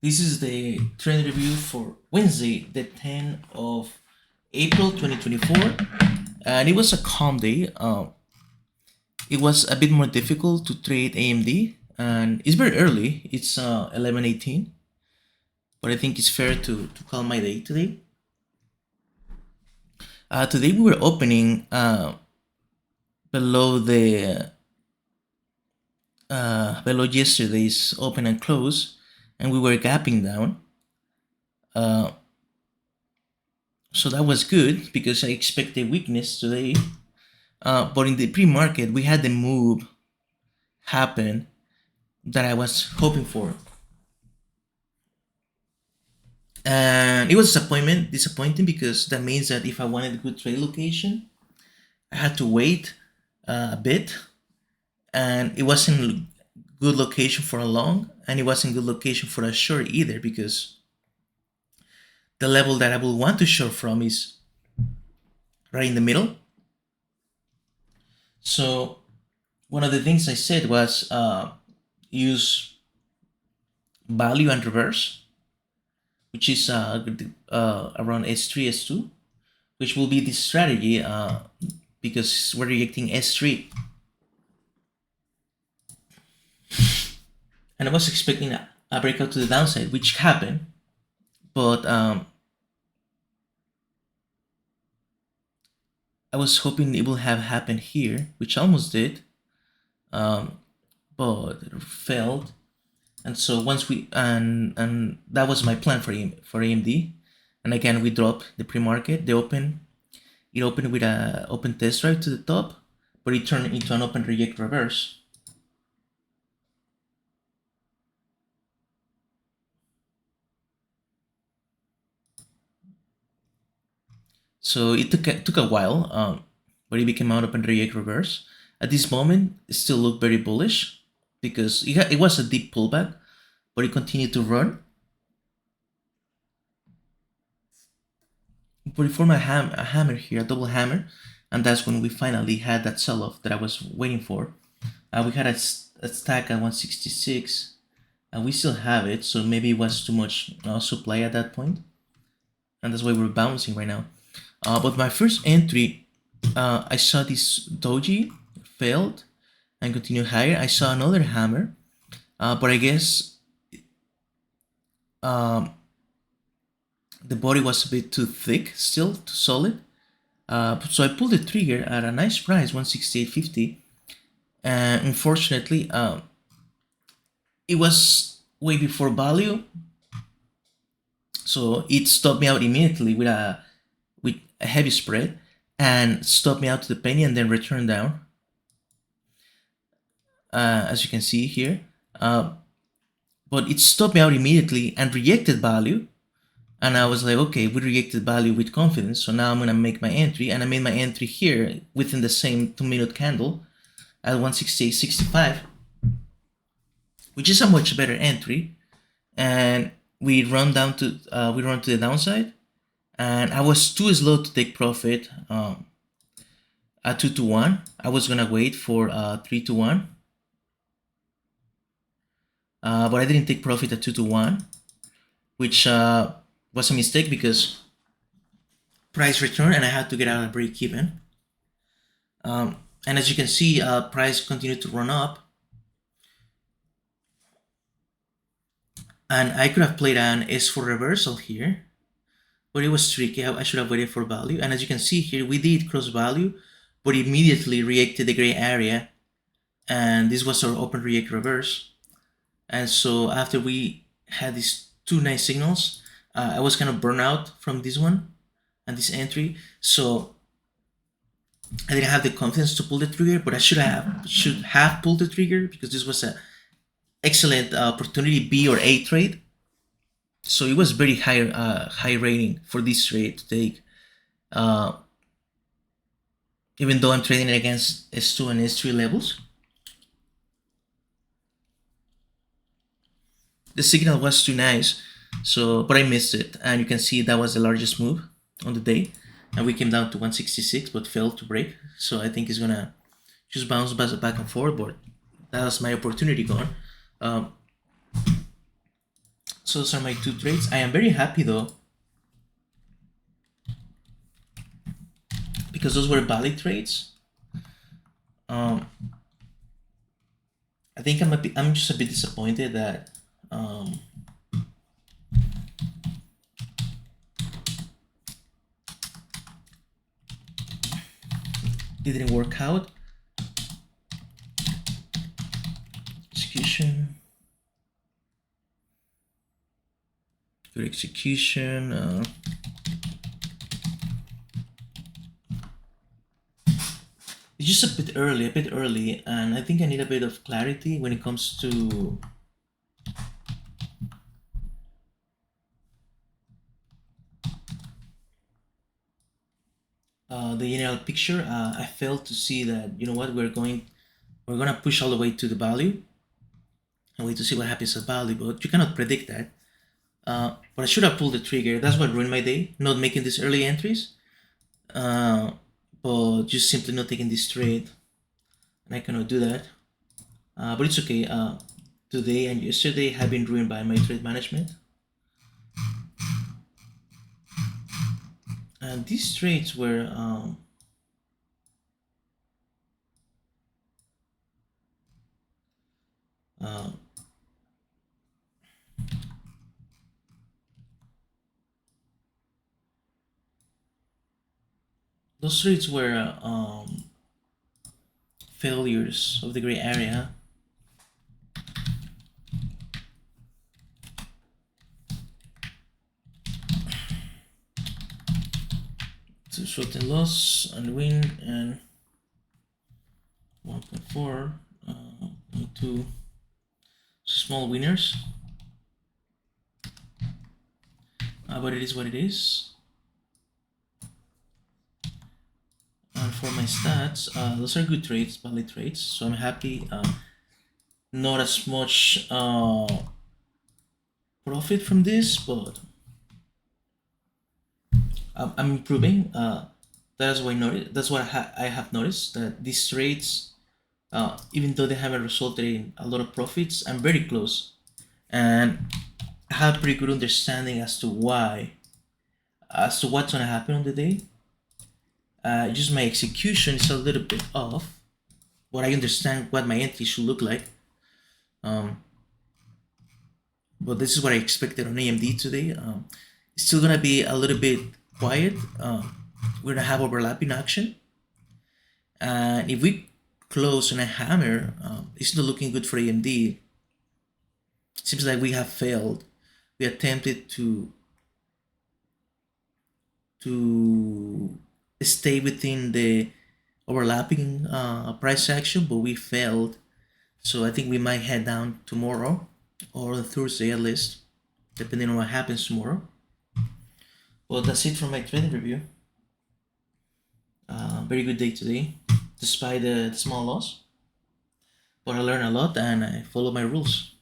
This is the trend review for Wednesday, the 10th of April 2024, and it was a calm day. It was a bit more difficult to trade AMD, and it's very early. It's 11:18, but I think it's fair to call my day today. Today we were opening below the below yesterday's open and close, and we were gapping down. Uh, so that was good because I expected weakness today. But in the pre-market, we had the move happen that I was hoping for, and it was disappointing because that means that if I wanted a good trade location, I had to wait a bit, and it wasn't good location for a long, and it wasn't good location for a short either because the level that I will want to short from is right in the middle. So one of the things I said was use value and reverse, which is around S3, S2, which will be this strategy because we're rejecting S3. And I was expecting a breakout to the downside, which happened, but I was hoping it will have happened here, which almost did, but it failed. And so once we and that was my plan for AMD. And again, we dropped the pre-market. It opened with a open test drive to the top, but it turned into an open reject reverse. So it took a while, but it became out open reject reverse. At this moment, it still looked very bullish because it was a deep pullback, but it continued to run. But it formed a hammer here, a double hammer, and that's when we finally had that sell-off that I was waiting for. We had a stack at 166, and we still have it, so maybe it was too much supply at that point, and that's why we're bouncing right now. But my first entry, I saw this doji failed and continued higher. I saw another hammer, but I guess the body was a bit too thick, still too solid. So I pulled the trigger at a nice price, 168.50, and unfortunately, it was way before value, so it stopped me out immediately with a heavy spread and stopped me out to the penny and then returned down, as you can see here. But it stopped me out immediately and rejected value, and I was like, okay, we rejected value with confidence, so now I'm gonna make my entry. And I made my entry here within the same 2-minute candle at 168.65, which is a much better entry. And we run to the downside, and I was too slow to take profit at 2 to 1. I was gonna wait for 3 to 1, but I didn't take profit at 2 to 1, which was a mistake because price returned and I had to get out of break even. And as you can see, price continued to run up, and I could have played an S4 reversal here, but it was tricky. I should have waited for value. And as you can see here, we did cross value, but immediately reacted the gray area, and this was our open reject reverse. And so after we had these two nice signals, I was kind of burned out from this one and this entry, so I didn't have the confidence to pull the trigger, but I should have pulled the trigger because this was a excellent opportunity, B or A trade. So it was very high rating for this trade to take, even though I'm trading it against S2 and S3 levels. The signal was too nice, so but I missed it, and you can see that was the largest move on the day, and we came down to 166 but failed to break. So I think it's gonna just bounce back and forth, but that was my opportunity gone. So So those are my two trades. I am very happy though, because those were valid trades. I think I'm just a bit disappointed that it didn't work out. Execution. Good execution. It's just a bit early, and I think I need a bit of clarity when it comes to the general picture. I failed to see that, you know what, we're gonna push all the way to the value and wait to see what happens at value, but you cannot predict that. But I should have pulled the trigger. That's what ruined my day, not making these early entries, but just simply not taking this trade, and I cannot do that. But it's okay. Today and yesterday have been ruined by my trade management. And these trades were those trades were failures of the gray area. So short and loss and win and 1.4, 2 small winners. But it is what it is. And for my stats, those are good trades, valid trades. So I'm happy. Not as much profit from this, but I'm improving. That's what I have noticed, that these trades, even though they haven't resulted in a lot of profits, I'm very close, and I have a pretty good understanding as to what's gonna happen on the day. Just my execution is a little bit off, but I understand what my entry should look like. But this is what I expected on AMD today. It's still gonna be a little bit quiet. We're gonna have overlapping action, and if we close on a hammer, it's not looking good for AMD. It seems like we have failed. We attempted to stay within the overlapping price action, but we failed. So I think we might head down tomorrow or Thursday at least, depending on what happens tomorrow. Well, that's it from my trading review. Very good day today, despite the small loss. But I learned a lot and I follow my rules.